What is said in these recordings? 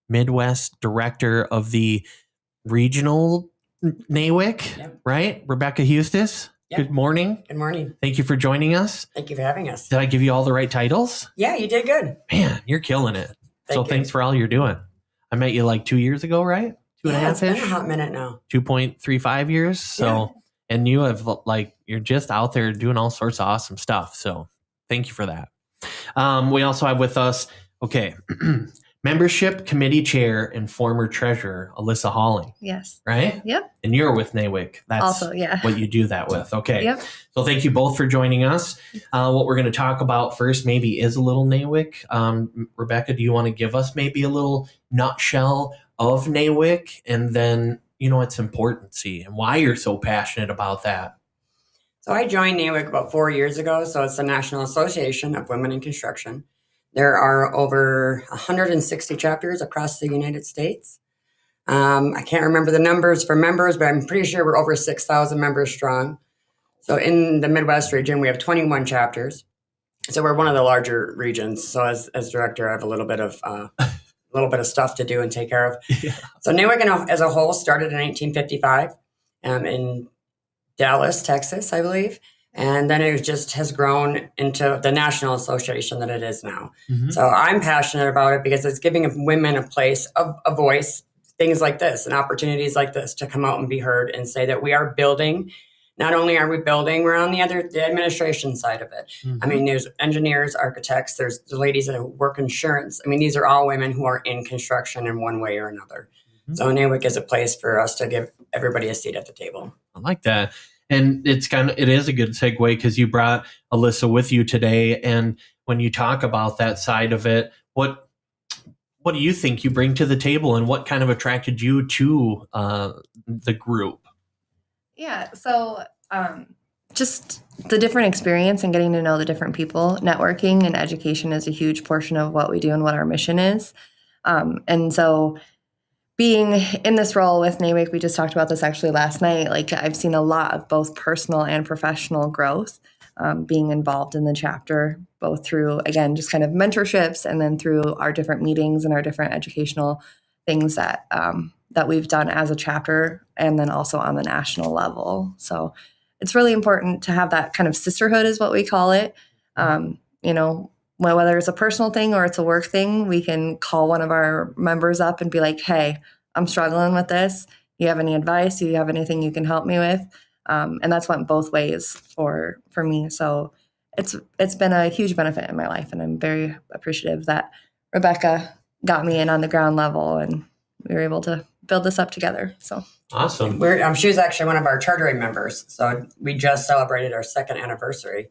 Midwest Director of the Regional NAWIC, Yep. right? Rebecca Hustis. Yep. Good morning. Good morning. Thank you for joining us. Thank you for having us. Did I give you all the right titles? Yeah, you did good. Man, you're killing it. Thank you. Thanks for all you're doing. I met you like 2 years ago, right? Two and a half-ish? It's been a hot minute now. 2.35 years. So, Yeah. And you have you're just out there doing all sorts of awesome stuff. So thank you for that. We also have with us, Membership Committee Chair and former Treasurer, Alyssa Halling. Yes. Right? Yep. And you're with NAWIC. That's also, yeah. what you do that with. Okay. Yep. So thank you both for joining us. What we're going to talk about first maybe is a little NAWIC. Rebecca, do you want to give us maybe a little nutshell of NAWIC and then, its importance and why you're so passionate about that? So I joined NAWIC about 4 years ago. So it's the National Association of Women in Construction. There are over 160 chapters across the United States. I can't remember the numbers for members, but I'm pretty sure we're over 6,000 members strong. So in the Midwest region, we have 21 chapters. So we're one of the larger regions. So as director, I have a little bit of stuff to do and take care of. Yeah. So NAWIC as a whole started in 1955 in Dallas, Texas, I believe. And then it just has grown into the national association that it is now. Mm-hmm. So I'm passionate about it because it's giving women a place, a voice, things like this and opportunities like this to come out and be heard and say that we are building. Not only are we building, we're on the administration side of it. Mm-hmm. I mean, there's engineers, architects, there's the ladies that work insurance. I mean, these are all women who are in construction in one way or another. Mm-hmm. So NAWIC is a place for us to give everybody a seat at the table. I like that. And it is a good segue because you brought Alyssa with you today. And when you talk about that side of it, what do you think you bring to the table and what kind of attracted you to the group? Yeah. So just the different experience and getting to know the different people. Networking and education is a huge portion of what we do and what our mission is. And so being in this role with NAWIC, we just talked about this actually last night. I've seen a lot of both personal and professional growth being involved in the chapter, both through, again, just kind of mentorships and then through our different meetings and our different educational things that we've done as a chapter and then also on the national level. So it's really important to have that kind of sisterhood is what we call it. Whether it's a personal thing or it's a work thing, we can call one of our members up and be like, hey, I'm struggling with this. Do you have any advice? Do you have anything you can help me with? And that's went both ways for me. So it's been a huge benefit in my life. And I'm very appreciative that Rebecca got me in on the ground level and we were able to build this up together. So awesome. She was actually one of our chartering members. So we just celebrated our 2nd anniversary.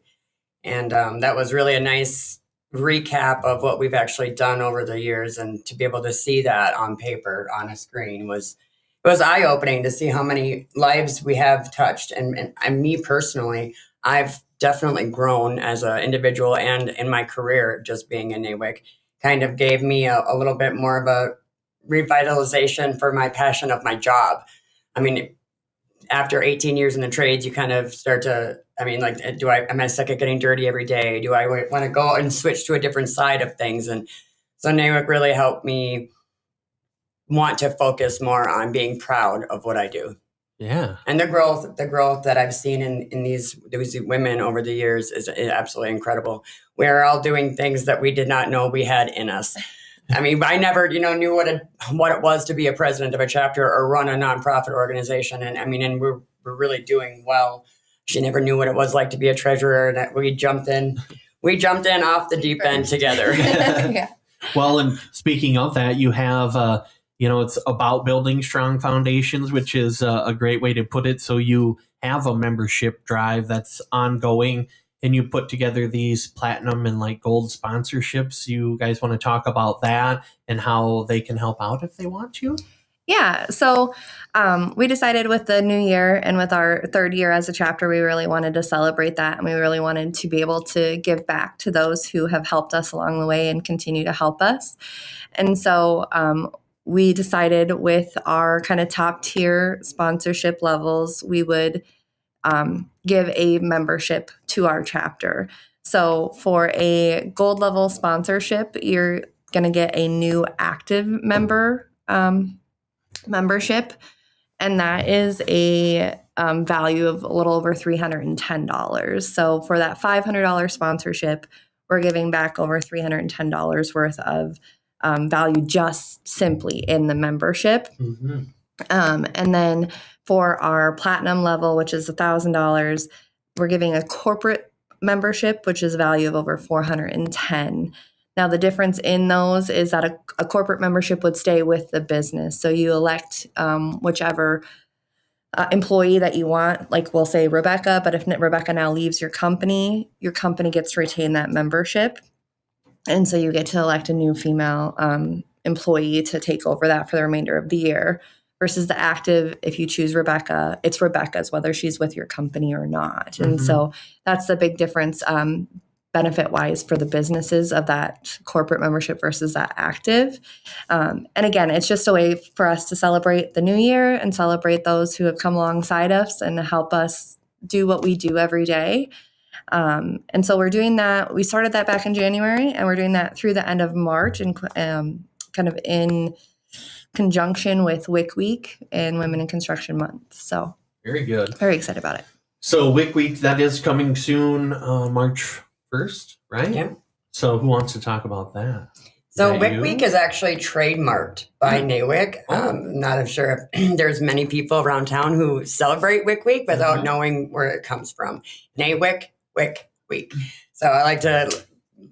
And that was really a nice recap of what we've actually done over the years, and to be able to see that on paper on a screen was eye-opening to see how many lives we have touched. And me personally, I've definitely grown as an individual and in my career. Just being in NAWIC kind of gave me a little bit more of a revitalization for my passion of my job. I mean, after 18 years in the trades, you kind of start to, am I sick of getting dirty every day? Do I want to go and switch to a different side of things? And so NAWIC really helped me want to focus more on being proud of what I do. Yeah. And the growth that I've seen in these women over the years is absolutely incredible. We're all doing things that we did not know we had in us. I mean, I never, knew what it was to be a president of a chapter or run a nonprofit organization. And we're really doing well. She never knew what it was like to be a treasurer, and we jumped in off the deep end together. Yeah. Well, and speaking of that, you have, it's about building strong foundations, which is a great way to put it. So you have a membership drive that's ongoing, and you put together these platinum and gold sponsorships. You guys want to talk about that and how they can help out if they want to? Yeah. So we decided with the new year and with our 3rd year as a chapter, we really wanted to celebrate that. And we really wanted to be able to give back to those who have helped us along the way and continue to help us. And so we decided with our kind of top tier sponsorship levels, we would give a membership to our chapter. So for a gold level sponsorship, you're going to get a new active membership, and that is a value of a little over $310. So for that $500 sponsorship, we're giving back over $310 worth of value just simply in the membership. Mm-hmm. And then for our platinum level, which is $1,000, we're giving a corporate membership, which is a value of over $410. Now, the difference in those is that a corporate membership would stay with the business. So you elect whichever employee that you want, like we'll say Rebecca, but if Rebecca now leaves your company gets to retain that membership. And so you get to elect a new female employee to take over that for the remainder of the year. Versus the active, if you choose Rebecca, it's Rebecca's, whether she's with your company or not. Mm-hmm. And so that's the big difference benefit-wise for the businesses of that corporate membership versus that active. And again, it's just a way for us to celebrate the new year and celebrate those who have come alongside us and help us do what we do every day. And so we're doing that. We started that back in January, and we're doing that through the end of March, and kind of in conjunction with WIC Week and Women in Construction Month. So very good. Very excited about it. So WIC Week, that is coming soon, March 1st, right? Yeah. So who wants to talk about that? So WIC Week is actually trademarked by NAWIC. Not sure if there's many people around town who celebrate WIC Week without knowing where it comes from. NAWIC, WIC Week. So I like to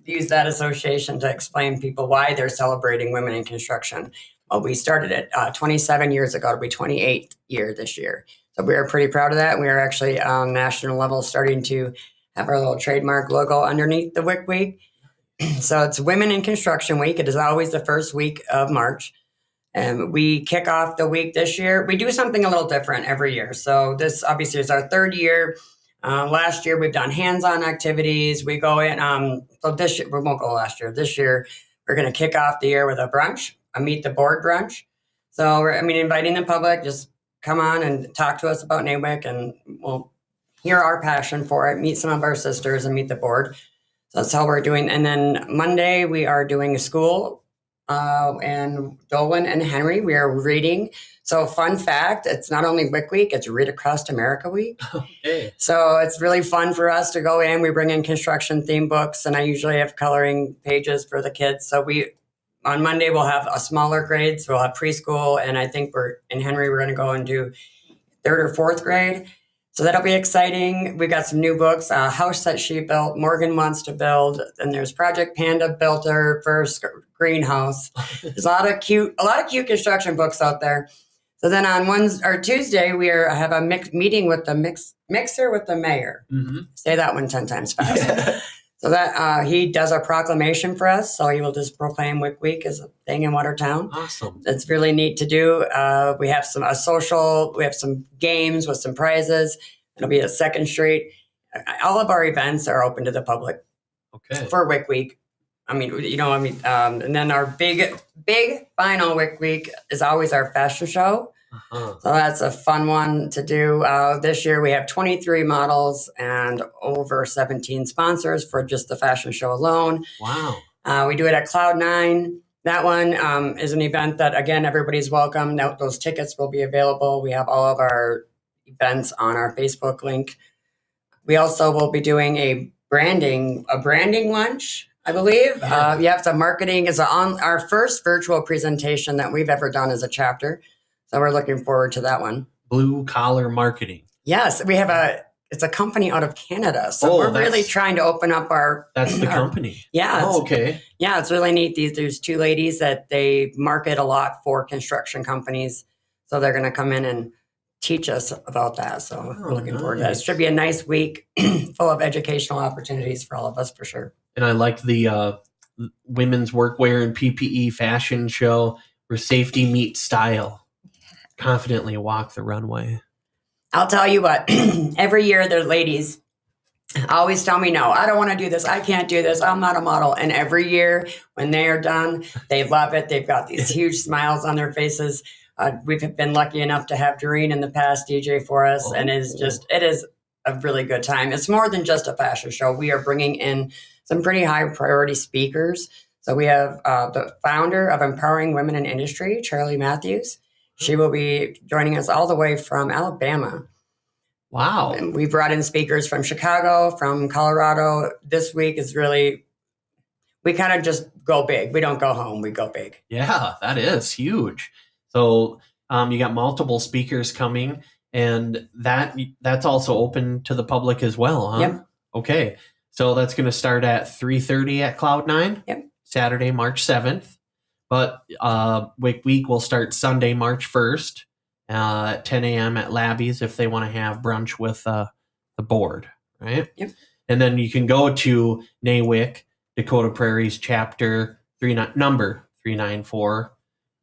use that association to explain people why they're celebrating women in construction. Well, we started it 27 years ago. It'll be 28th year this year. So we are pretty proud of that. We are actually on national level starting to have our little trademark logo underneath the WIC Week. So it's Women in Construction Week. It is always the first week of March. And we kick off the week this year. We do something a little different every year. So this obviously is our third year. Last year, we've done hands-on activities. We go in. So this year, we won't go last year. This year, we're going to kick off the year with a brunch. A meet the board brunch. So we're, inviting the public, just come on and talk to us about NAWIC, and we'll hear our passion for it, meet some of our sisters and meet the board. So that's how we're doing. And then Monday we are doing a school, and Dolan and Henry, we are reading. So fun fact, it's not only WIC Week, it's Read Across America Week. Okay. So it's really fun for us to go in. We bring in construction theme books, and I usually have coloring pages for the kids. So on Monday, we'll have a smaller grades. We'll have preschool, and I think we're going to go into 3rd or 4th grade. So that'll be exciting. We got some new books, a house that she built, Morgan wants to build, and there's Project Panda built her first greenhouse. There's a lot of cute construction books out there. So then on Tuesday, we have a meeting with the mixer with the mayor. Mm-hmm. Say that one 10 times fast. So that he does a proclamation for us. So he will just proclaim WIC Week as a thing in Watertown. Awesome. It's really neat to do. We have a social, we have some games with some prizes. It'll be at 2nd Street. All of our events are open to the public. Okay. For WIC Week. And then our big final WIC Week is always our fashion show. Uh-huh. So that's a fun one to do. This year we have 23 models and over 17 sponsors for just the fashion show alone. Wow. We do it at Cloud9. That one is an event that, again, everybody's welcome. Now, those tickets will be available. We have all of our events on our Facebook link. We also will be doing a branding lunch, I believe. Yeah. So marketing is on our first virtual presentation that we've ever done as a chapter. So we're looking forward to that one. Blue collar marketing. Yes, we have it's a company out of Canada. So we're really trying to open up That's the company. Yeah. Oh, okay. Yeah, it's really neat. There's 2 ladies that they market a lot for construction companies. So they're going to come in and teach us about that. So we're looking forward to that. It should be a nice week full of educational opportunities for all of us for sure. And I like the women's workwear and PPE fashion show where safety meets style. Confidently walk the runway. I'll tell you what, every year their ladies always tell me, no, I don't want to do this. I can't do this. I'm not a model. And every year when they are done, they love it. They've got these huge smiles on their faces. We've been lucky enough to have Doreen in the past DJ for us. And it is a really good time. It's more than just a fashion show. We are bringing in some pretty high priority speakers. So we have the founder of Empowering Women in Industry, Charlie Matthews. She will be joining us all the way from Alabama. Wow. And we brought in speakers from Chicago, from Colorado. This week is really, we kind of just go big. We don't go home, we go big. Yeah, that is huge. So you got multiple speakers coming, and that's also open to the public as well, huh? Yep. Okay. So that's going to start at 3:30 at Cloud9. Yep. Saturday, March 7th. But WIC Week will start Sunday, March 1st at 10 a.m. at Labby's if they want to have brunch with the board, right? Yep. And then you can go to NAWIC Dakota Prairies chapter number 394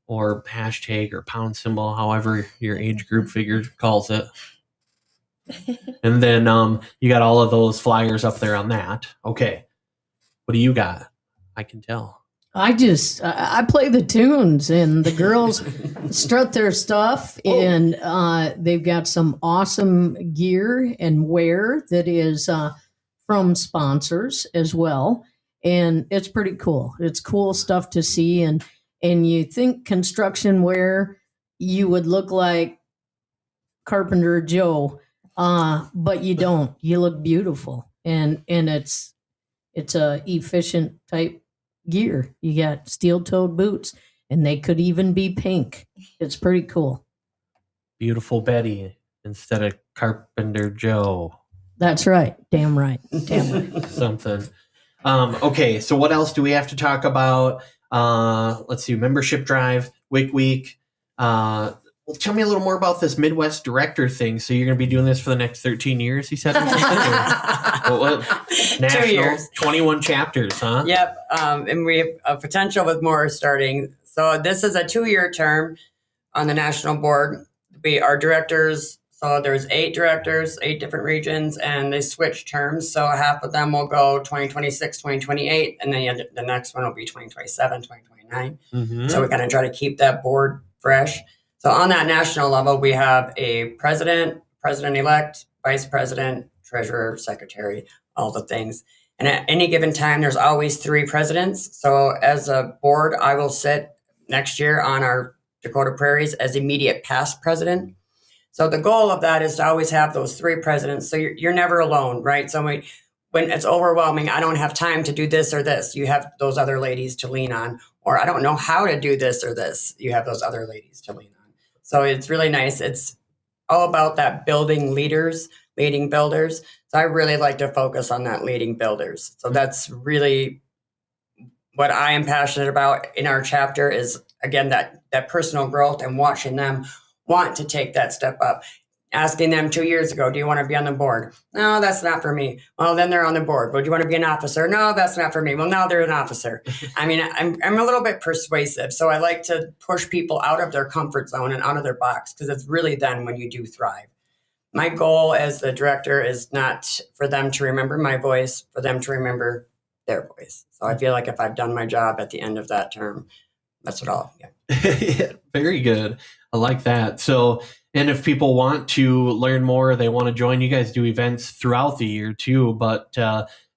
or hashtag or pound symbol, however your age group figure calls it. And then you got all of those flyers up there on that. Okay. What do you got? I can tell. I play the tunes, and the girls strut their stuff, and they've got some awesome gear and wear that is from sponsors as well, and it's pretty cool. It's cool stuff to see, and you think construction wear, you would look like Carpenter Joe, but you don't. You look beautiful, and it's a efficient type gear. You got steel-toed boots, and they could even be pink. It's pretty cool. Beautiful Betty instead of Carpenter Joe. That's right. Damn right. Damn right. Something. Okay, so what else do we have to talk about? Let's see, membership drive, WIC Week. Well, tell me a little more about this Midwest director thing. So you're going to be doing this for the next 13 years, he said? Or something? What? 2 years. 21 chapters, huh? Yep. And we have a potential with more starting. So this is a 2-year term on the national board. Our directors, so there's 8 directors, 8 different regions, and they switch terms. So half of them will go 2026, 2028, and then the next one will be 2027, 2029. Mm-hmm. So we're going to try to keep that board fresh. So on that national level, we have a president, president-elect, vice president, treasurer, secretary, all the things. And at any given time, there's always 3 presidents. So as a board, I will sit next year on our Dakota Prairies as immediate past president. So the goal of that is to always have those 3 presidents. So you're never alone, right? So when it's overwhelming, I don't have time to do this or this, you have those other ladies to lean on. Or I don't know how to do this or this, you have those other ladies to lean on. So it's really nice. It's all about that building leaders, leading builders. So I really like to focus on that leading builders. So that's really what I am passionate about in our chapter is, again, that personal growth and watching them want to take that step up. Asking them 2 years ago, do you want to be on the board? No, that's not for me. Well, then they're on the board. Well, do you want to be an officer? No, that's not for me. Well, now they're an officer. I mean, I'm a little bit persuasive. So I like to push people out of their comfort zone and out of their box because it's really then when you do thrive. My goal as the director is not for them to remember my voice, for them to remember their voice. So I feel like if I've done my job at the end of that term, that's what I'll get. Very good. I like that. So, and if people want to learn more, they want to join, you guys do events throughout the year too, but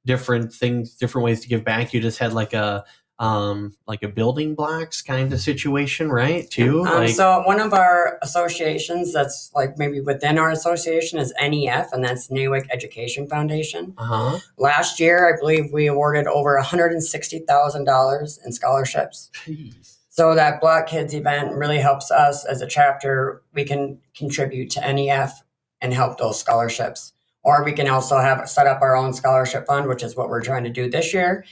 different things, different ways to give back. You just had like a building blocks kind of situation, right? Too. So one of our associations that's like maybe within our association is NEF, and that's NAWIC Education Foundation. Uh-huh. Last year, I believe we awarded over $160,000 in scholarships. Jeez. So that Black Kids event really helps us as a chapter. We can contribute to NEF and help those scholarships. Or we can also set up our own scholarship fund, which is what we're trying to do this year.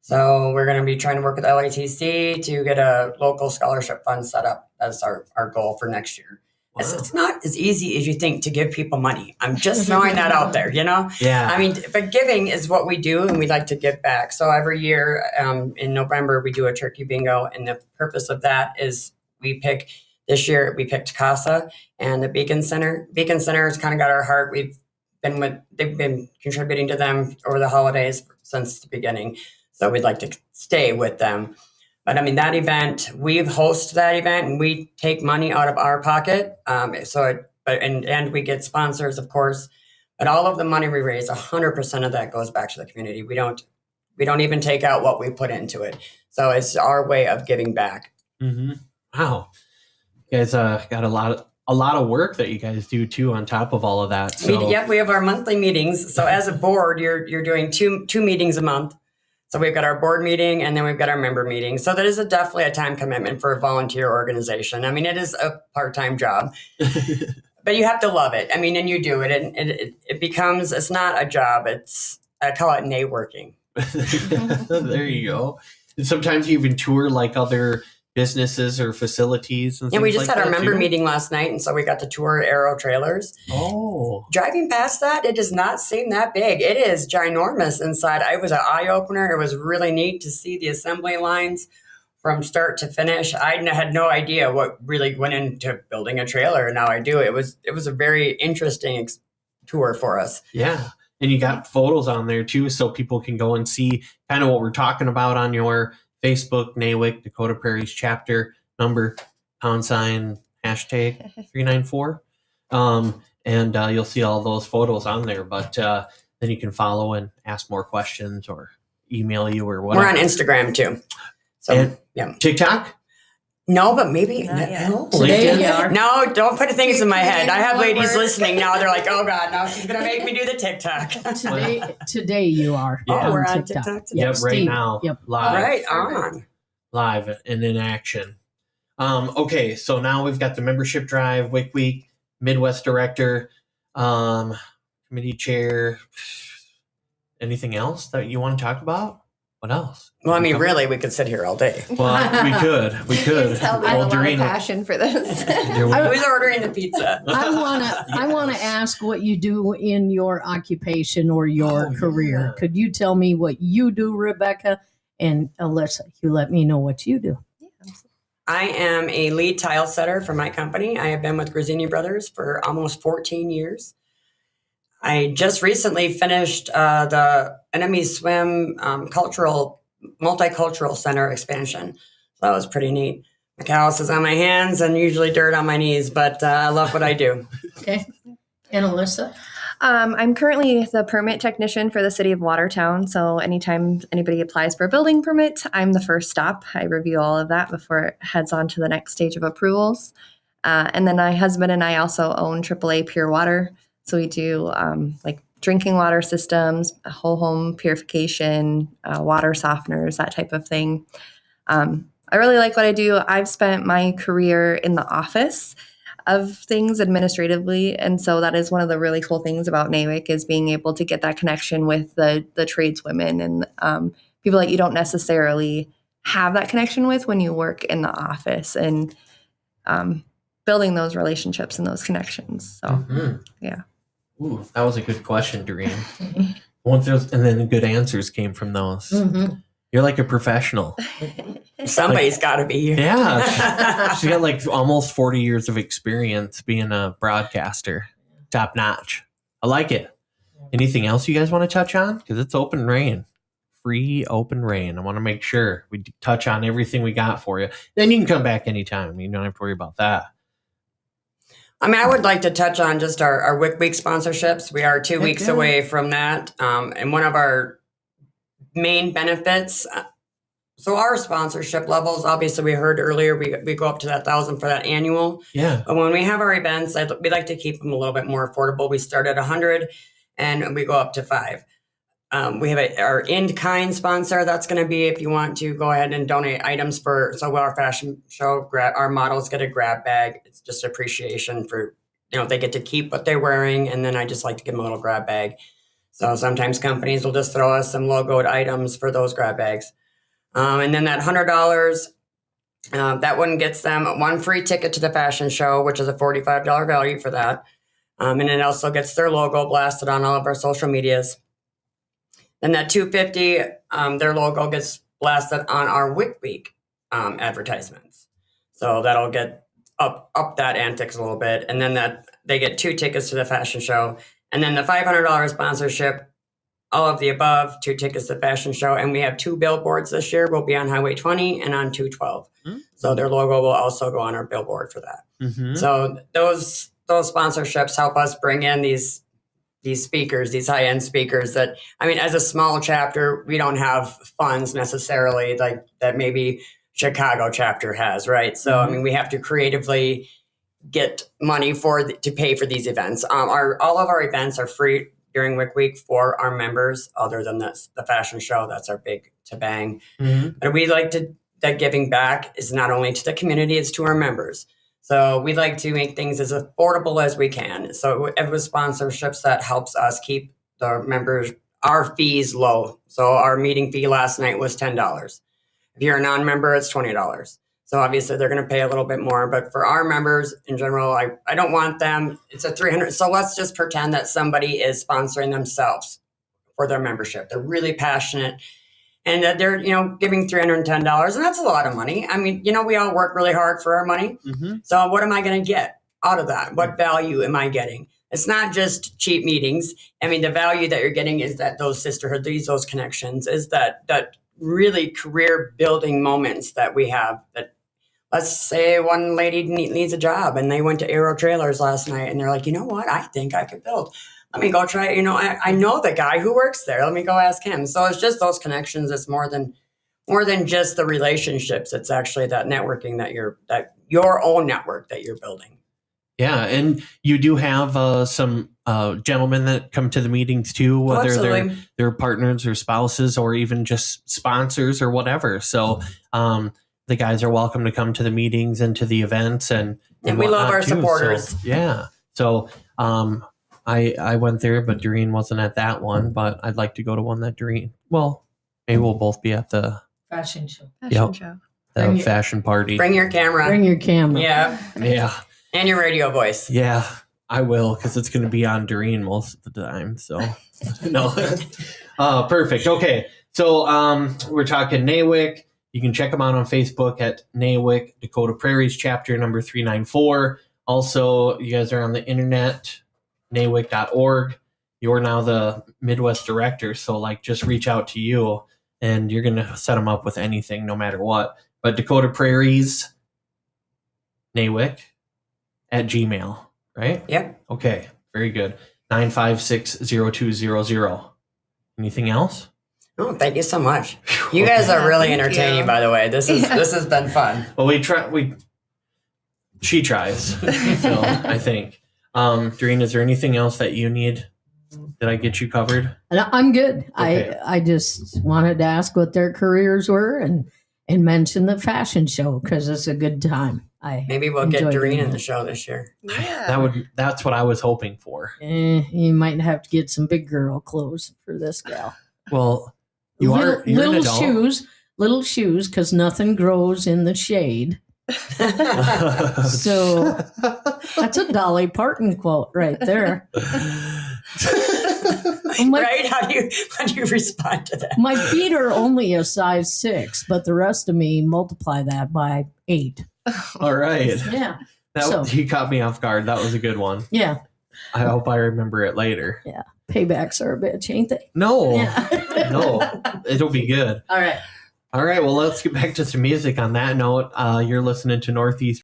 So we're going to be trying to work with LATC to get a local scholarship fund set up. That's our goal for next year. Wow. It's not as easy as you think to give people money. I'm just throwing that out there, you know? Yeah. I mean, but giving is what we do, and we like to give back. So every year in November, we do a turkey bingo. And the purpose of that is this year we picked CASA and the Beacon Center. Beacon Center has kind of got our heart. They've been contributing to them over the holidays since the beginning. So we'd like to stay with them. But I mean, that event, we host that event and we take money out of our pocket. And we get sponsors, of course. But all of the money we raise, 100% of that goes back to the community. We don't We don't even take out what we put into it. So it's our way of giving back. Mm-hmm. Wow. You guys got a lot of work that you guys do too on top of all of that. So Yep, we have our monthly meetings. So as a board, you're doing two meetings a month. So we've got our board meeting and then we've got our member meeting. So that is definitely a time commitment for a volunteer organization. I mean, it is a part-time job, but you have to love it. I mean, and you do it, and it becomes, it's not a job. I call it networking. There you go. And sometimes you even tour like other businesses or facilities. And we just like had our member too. meeting last night, and so we got to tour Aero trailers. Oh, driving past that, it does not seem that big. It is ginormous inside. It was an eye opener. It was really neat to see the assembly lines from start to finish. I had no idea what really went into building a trailer, and now I do. It was a very interesting tour for us. Yeah. And you got photos on there too, so people can go and see kind of what we're talking about on your Facebook, NAWIC Dakota Prairies chapter number, #394. And you'll see all those photos on there. But then you can follow and ask more questions or email you or whatever. We're on Instagram too. So, and yeah. TikTok? No, but maybe. No. Today you are. No, don't put things in my head. I have ladies Forward. listening now. They're like, oh God, now she's going to make me do the TikTok. Today you are. Yeah. Oh, we're on TikTok today. Yep, right Steve. now. Yep. Live. Right on. Live and in action. Okay, so now we've got the membership drive, WIC Week, Midwest Director, committee chair. Anything else that you want to talk about? What else? Well, I mean, really, we could sit here all day. Well, we could. You can tell we have a lot of Doreen- passion for this. There we- Who's ordering the pizza? I wanna ask what you do in your occupation or your career. Yeah. Could you tell me what you do, Rebecca? And Alyssa, you let me know what you do. I am a lead tile setter for my company. I have been with Grazzini Brothers for almost 14 years. I just recently finished the Enemy Swim Multicultural Center expansion. So that was pretty neat. My callus is on my hands and usually dirt on my knees, but I love what I do. Okay. And Alyssa? I'm currently the permit technician for the city of Watertown. So anytime anybody applies for a building permit, I'm the first stop. I review all of that before it heads on to the next stage of approvals. And then my husband and I also own AAA Pure Water. So we do like drinking water systems, whole home purification, water softeners, that type of thing. I really like what I do. I've spent my career in the office of things administratively. And so that is one of the really cool things about NAWIC is being able to get that connection with the tradeswomen and people that you don't necessarily have that connection with when you work in the office and building those relationships and those connections. So, yeah. Ooh, that was a good question, Doreen. And then good answers came from those. Mm-hmm. You're like a professional. Somebody's got to be. Yeah. She's got like almost 40 years of experience being a broadcaster. Top notch. I like it. Anything else you guys want to touch on? Because it's open reign. Free open reign. I want to make sure we touch on everything we got for you. Then you can come back anytime. You don't have to worry about that. I mean, I would like to touch on just our WIC Week sponsorships. We are 2 weeks away from that. And one of our main benefits, so our sponsorship levels, obviously we heard earlier, we go up to that 1,000 for that annual. Yeah. But when we have our events, we like to keep them a little bit more affordable. We start at 100 and we go up to 5. We have our in-kind sponsor. That's going to be if you want to go ahead and donate items so our fashion show, our models get a grab bag. It's just appreciation for, they get to keep what they're wearing. And then I just like to give them a little grab bag. So sometimes companies will just throw us some logoed items for those grab bags. And then that $100, that one gets them one free ticket to the fashion show, which is a $45 value for that. And it also gets their logo blasted on all of our social medias. Then that $250, their logo gets blasted on our WIC Week advertisements. So that'll get up that antics a little bit. And then that they get 2 tickets to the fashion show. And then the $500 sponsorship, all of the above, 2 tickets to the fashion show. And we have 2 billboards this year. We'll be on Highway 20 and on 212. Mm-hmm. So their logo will also go on our billboard for that. Mm-hmm. So those sponsorships help us bring in these these speakers, these high-end speakers that, I mean, as a small chapter, we don't have funds necessarily like that maybe Chicago chapter has, right? So, I mean, we have to creatively get money to pay for these events. All of our events are free during WIC Week for our members, other than the fashion show. That's our big tabang. But we like that giving back is not only to the community, it's to our members. So we like to make things as affordable as we can. So with sponsorships, that helps us keep the members, our fees low. So our meeting fee last night was $10. If you're a non-member, it's $20. So obviously they're going to pay a little bit more, but for our members in general, I don't want them. It's a $300. So let's just pretend that somebody is sponsoring themselves for their membership. They're really passionate and that they're, giving $310, and that's a lot of money. I mean, we all work really hard for our money. So what am I going to get out of that? What value am I getting? It's not just cheap meetings. I mean, the value that you're getting is that those sisterhood, those connections, is that really career building moments that we have. That, let's say one lady needs a job and they went to Aero Trailers last night and they're like, you know what? I think I could build. Let me go try it. I know the guy who works there. Let me go ask him. So it's just those connections. It's more than just the relationships. It's actually that networking that your own network that you're building. Yeah, and you do have some gentlemen that come to the meetings too, whether they're partners or spouses or even just sponsors or whatever. So the guys are welcome to come to the meetings and to the events, and we love our supporters. So, yeah. So I went there, but Doreen wasn't at that one. But I'd like to go to one that Doreen. Well, maybe we'll both be at the fashion show. The fashion party. Bring your camera. Yeah. Yeah. And your radio voice. Yeah, I will, because it's going to be on Doreen most of the time. So, no. Perfect. Okay. So we're talking NAWIC. You can check them out on Facebook at NAWIC Dakota Prairies, chapter number 394. Also, you guys are on the internet, nawic.org. You're now the Midwest director. So, just reach out to you, and you're going to set them up with anything, no matter what. But Dakota Prairies, NAWIC. At Gmail, right? Yep. Okay, very good. 956-0200. Anything else? Oh, thank you so much. You guys are really entertaining, by the way. This has been fun. Well, she tries. So I think. Doreen, is there anything else that you need? Did I get you covered? I'm good. Okay. I just wanted to ask what their careers were and mention the fashion show because it's a good time. Maybe we'll get Doreen in the show this year. Yeah. That's what I was hoping for. You might have to get some big girl clothes for this gal. Well, you're an adult. Little shoes, because nothing grows in the shade. So that's a Dolly Parton quote right there. Right? How do you respond to that? My feet are only a size 6, but the rest of me multiply that by 8. All right. Yeah. He caught me off guard. That was a good one. Yeah. I hope I remember it later. Yeah. Paybacks are a bitch, ain't they? No. Yeah. No. It'll be good. All right. All right. Well, let's get back to some music on that note. You're listening to Northeast